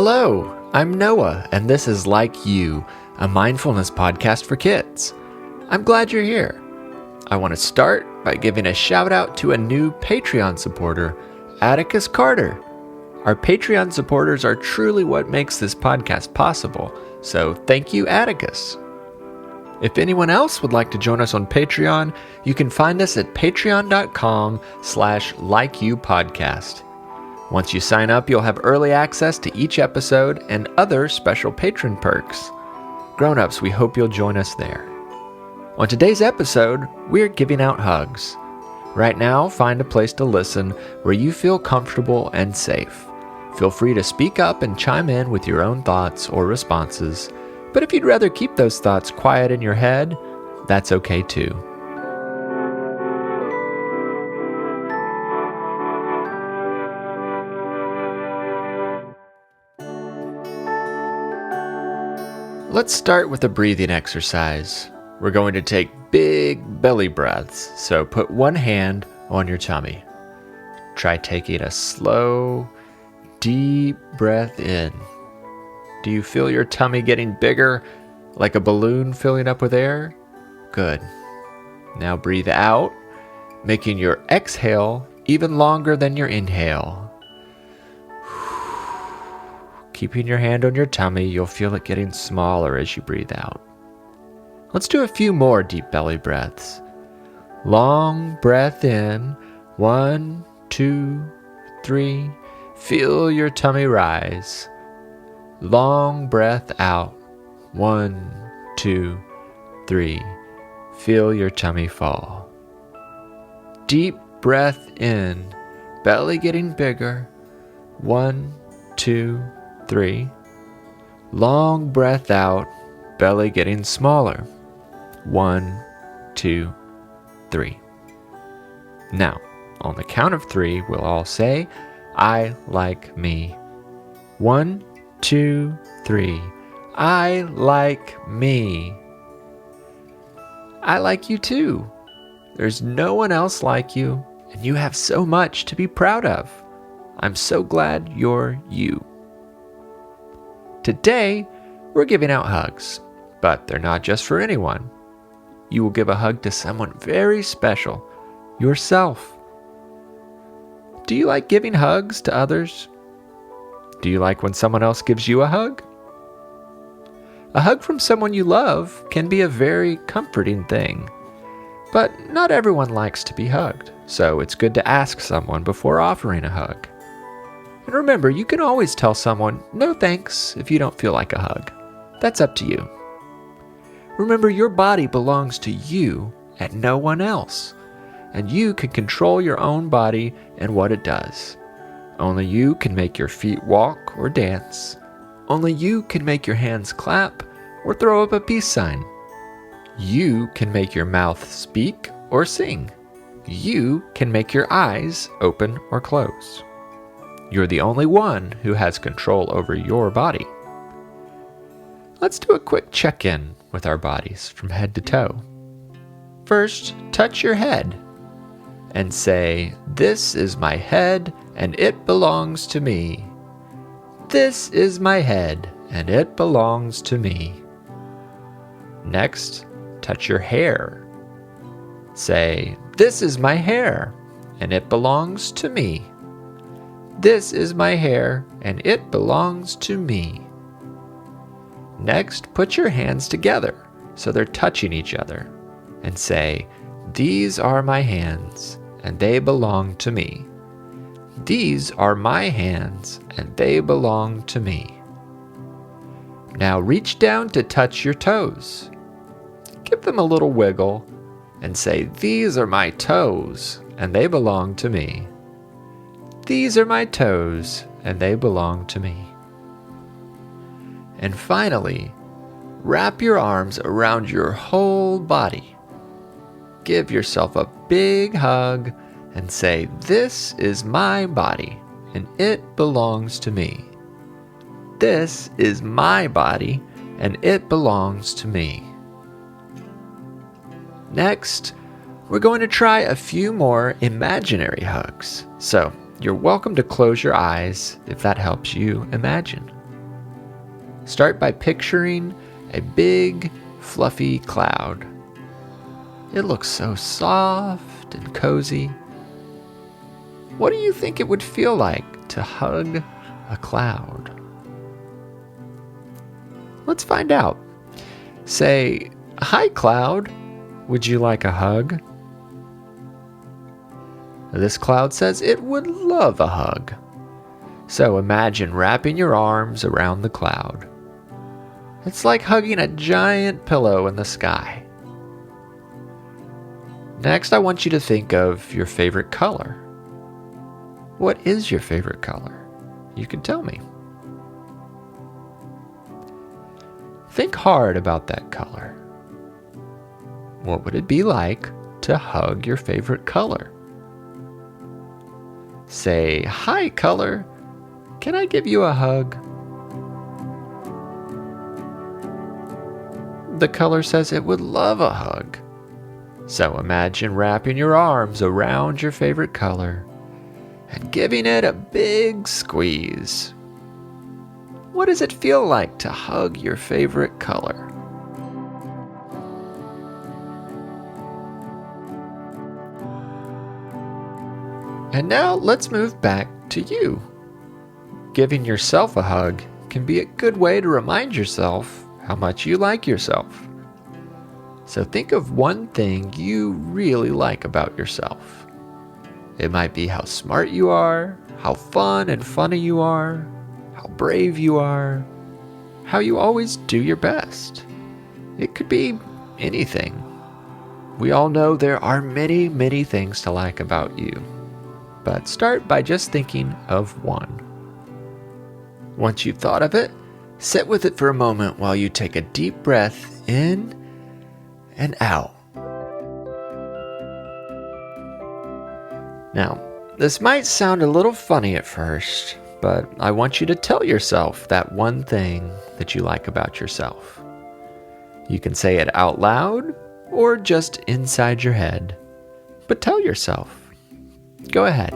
Hello, I'm Noah, and this is Like You, a mindfulness podcast for kids. I'm glad you're here. I want to start by giving a shout out to a new Patreon supporter, Atticus Carter. Our Patreon supporters are truly what makes this podcast possible, so thank you, Atticus. If anyone else would like to join us on Patreon, you can find us at patreon.com/likeyoupodcast. Once you sign up, you'll have early access to each episode and other special patron perks. Grown-ups, we hope you'll join us there. On today's episode, we're giving out hugs. Right now, find a place to listen where you feel comfortable and safe. Feel free to speak up and chime in with your own thoughts or responses, but if you'd rather keep those thoughts quiet in your head, that's okay too. Let's start with a breathing exercise. We're going to take big belly breaths, so put one hand on your tummy. Try taking a slow, deep breath in. Do you feel your tummy getting bigger, like a balloon filling up with air? Good. Now breathe out, making your exhale even longer than your inhale. Keeping your hand on your tummy, you'll feel it getting smaller as you breathe out. Let's do a few more deep belly breaths. Long breath in. 1, 2, 3. Feel your tummy rise. Long breath out. 1, 2, 3. Feel your tummy fall. Deep breath in. Belly getting bigger. 1, 2, 3. Long breath out, belly getting smaller. 1, 2, 3. Now, on the count of 3, we'll all say, I like me. 1, 2, 3. I like me. I like you too. There's no one else like you, and you have so much to be proud of. I'm so glad you're you. Today, we're giving out hugs, but they're not just for anyone. You will give a hug to someone very special, yourself. Do you like giving hugs to others? Do you like when someone else gives you a hug? A hug from someone you love can be a very comforting thing, but not everyone likes to be hugged, so it's good to ask someone before offering a hug. And remember, you can always tell someone, no thanks, if you don't feel like a hug. That's up to you. Remember, your body belongs to you and no one else, and you can control your own body and what it does. Only you can make your feet walk or dance. Only you can make your hands clap or throw up a peace sign. You can make your mouth speak or sing. You can make your eyes open or close. You're the only one who has control over your body. Let's do a quick check-in with our bodies from head to toe. First, touch your head and say, this is my head and it belongs to me. This is my head and it belongs to me. Next, touch your hair. Say, this is my hair and it belongs to me. This is my hair, and it belongs to me. Next, put your hands together so they're touching each other, and say, these are my hands, and they belong to me. These are my hands, and they belong to me. Now reach down to touch your toes. Give them a little wiggle, and say, these are my toes, and they belong to me. These are my toes, and they belong to me. And finally, wrap your arms around your whole body. Give yourself a big hug and say, this is my body, and it belongs to me. This is my body, and it belongs to me. Next, we're going to try a few more imaginary hugs. So, you're welcome to close your eyes if that helps you imagine. Start by picturing a big, fluffy cloud. It looks so soft and cozy. What do you think it would feel like to hug a cloud? Let's find out. Say, "Hi, cloud. Would you like a hug?" This cloud says it would love a hug. So imagine wrapping your arms around the cloud. It's like hugging a giant pillow in the sky. Next, I want you to think of your favorite color. What is your favorite color? You can tell me. Think hard about that color. What would it be like to hug your favorite color? Say, "Hi, color. Can I give you a hug?" The color says it would love a hug. So imagine wrapping your arms around your favorite color and giving it a big squeeze. What does it feel like to hug your favorite color? And now let's move back to you. Giving yourself a hug can be a good way to remind yourself how much you like yourself. So think of one thing you really like about yourself. It might be how smart you are, how fun and funny you are, how brave you are, how you always do your best. It could be anything. We all know there are many, many things to like about you. But start by just thinking of one. Once you've thought of it, sit with it for a moment while you take a deep breath in and out. Now, this might sound a little funny at first, but I want you to tell yourself that one thing that you like about yourself. You can say it out loud or just inside your head, but tell yourself. Go ahead.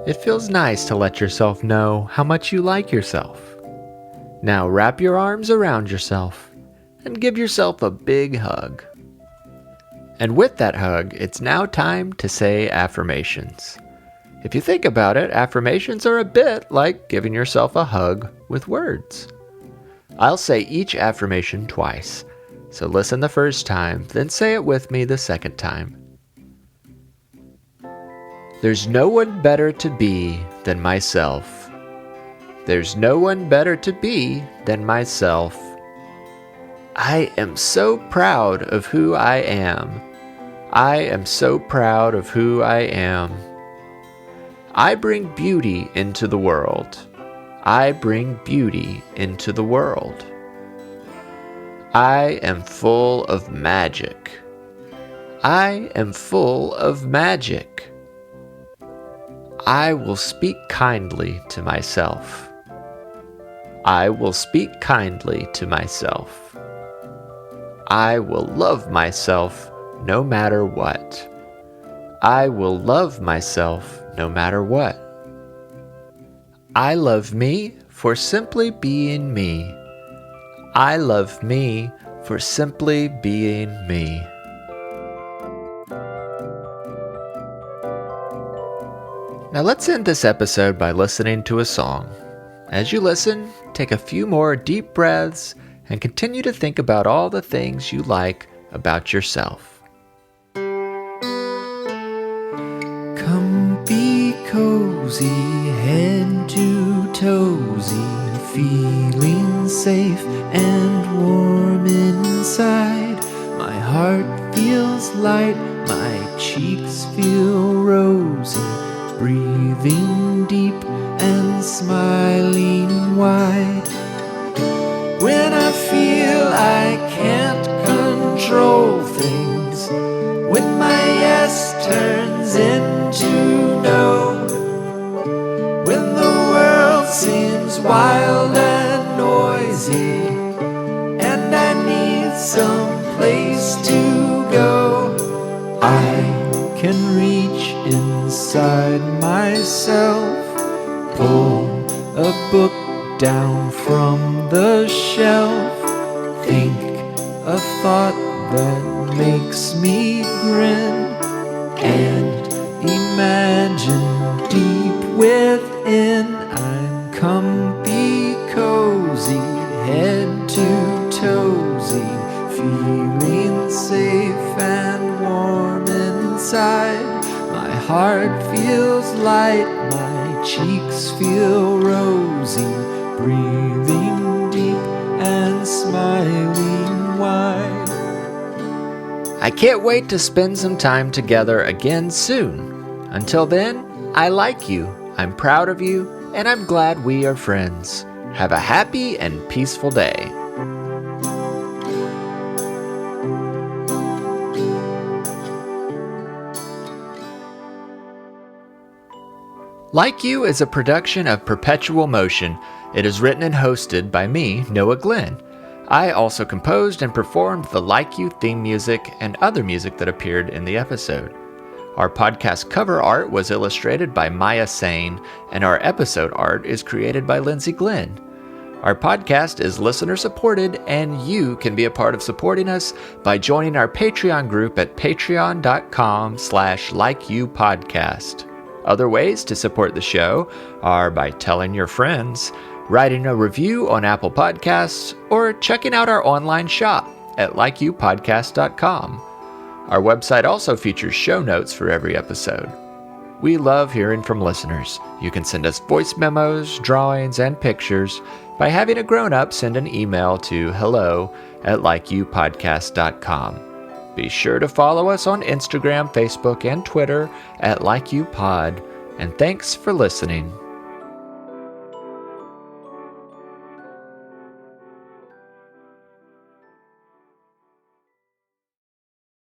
It feels nice to let yourself know how much you like yourself. Now wrap your arms around yourself and give yourself a big hug. And with that hug, it's now time to say affirmations. If you think about it, affirmations are a bit like giving yourself a hug with words. I'll say each affirmation twice, so listen the first time, then say it with me the second time. There's no one better to be than myself. There's no one better to be than myself. I am so proud of who I am. I am so proud of who I am. I bring beauty into the world. I bring beauty into the world. I am full of magic. I am full of magic. I will speak kindly to myself. I will speak kindly to myself. I will love myself no matter what. I will love myself no matter what. I love me for simply being me. I love me for simply being me. Now let's end this episode by listening to a song. As you listen, take a few more deep breaths and continue to think about all the things you like about yourself. Come be cozy, head to toesy, feeling safe and warm inside. My heart feels light, my cheeks feel rosy, breathing deep and smiling wide. When I feel I can't control things, when my yes turns into no, when the world seems wild and noisy, and I need some place to go, can reach inside myself, pull a book down from the shelf, think a thought that makes me grin, and imagine deep within I'm comfy, cozy, head to toesy, feeling safe and warm inside. My heart feels light, my cheeks feel rosy, breathing deep and smiling wide. I can't wait to spend some time together again soon. Until then, I like you, I'm proud of you, and I'm glad we are friends. Have a happy and peaceful day. Like You is a production of Perpetual Motion. It is written and hosted by me, Noah Glenn. I also composed and performed the Like You theme music and other music that appeared in the episode. Our podcast cover art was illustrated by Maya Sane, and our episode art is created by Lindsay Glenn. Our podcast is listener-supported, and you can be a part of supporting us by joining our Patreon group at patreon.com/likeyoupodcast. Other ways to support the show are by telling your friends, writing a review on Apple Podcasts, or checking out our online shop at likeyoupodcast.com. Our website also features show notes for every episode. We love hearing from listeners. You can send us voice memos, drawings, and pictures by having a grown-up send an email to hello@likeyoupodcast.com. Be sure to follow us on Instagram, Facebook, and Twitter at LikeYouPod, and thanks for listening.